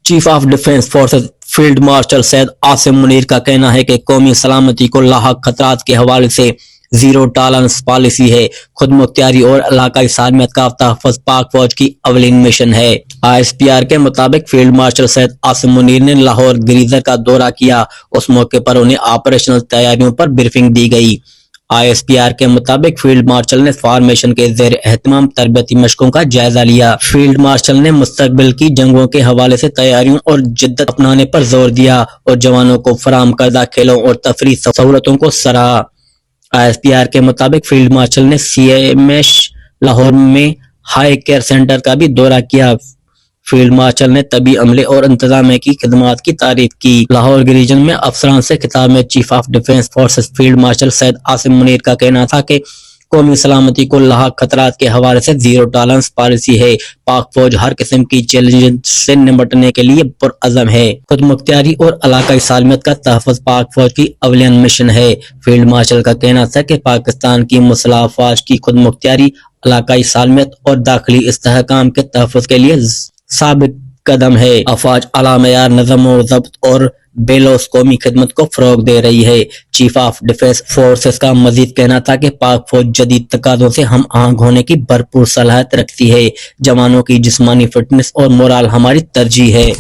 Chief of defence forces field marshal Syed Asim Munir का कहना है कि कौमी सलामती को लाहक खतरात के हवाले से जीरो टॉलरेंस पॉलिसी है। खुद मुख्तियारी और इलाकाई सालमियत का तहफ़्फ़ुज़ पाक फौज की अवलिन मिशन है। ISPR के मुताबिक फील्ड मार्शल सैयद आसिम मुनीर ने लाहौर ग्रीजर का दौरा किया। उस मौके पर उन्हें ऑपरेशनल तैयारियों पर ब्रीफिंग दी गई। ISPR के मुताबिक फील्ड मार्शल ने फॉर्मेशन के ज़ेर एहतमाम तरबियती मशकों का जायजा लिया। फील्ड मार्शल ने मुस्तकबिल की जंगों के हवाले से तैयारियों और जिद्दत अपनाने पर जोर दिया और जवानों को फराहम करदा खेलों और तफरीह सहूलतों को सराहा। ISPR के मुताबिक फील्ड मार्शल ने CMS लाहौर में हाई केयर सेंटर का भी दौरा किया। फील्ड मार्शल ने तबी अमले और इंतजामिया की खिदमात की तारीफ की। लाहौर रीजन में अफसरान से खिताब में chief of defence forces field marshal Syed Asim Munir का कहना था कि कौमी सलामती को लाहक खतरात के हवाले से जीरो टॉलरेंस पॉलिसी है। पाक फौज हर किस्म की चैलेंज से निपटने के लिए पुरअज़म है। खुद मुख्तियारी और इलाकाई सालमियत का तहफ़्फ़ुज़ पाक फौज की अवलियन मिशन है। फील्ड मार्शल का कहना था कि पाकिस्तान की मुसल्लह अफ़वाज की खुद मुख्तियारी, इलाकाई सालमियत और दाखिली इस्तेहकाम के तहफ़्फ़ुज़ के लिए साबित कदम है। अफवाज आला मयार नज़म और ज़ब्त और बेलौस कौमी खिदमत को फरोग दे रही है। चीफ ऑफ डिफेंस फोर्सेस का मजीद कहना था कि पाक फौज जदीद तकाज़ों से हम आहंग होने की भरपूर सलाहियत रखती है। जवानों की जिस्मानी फिटनेस और मोराल हमारी तरजीह है।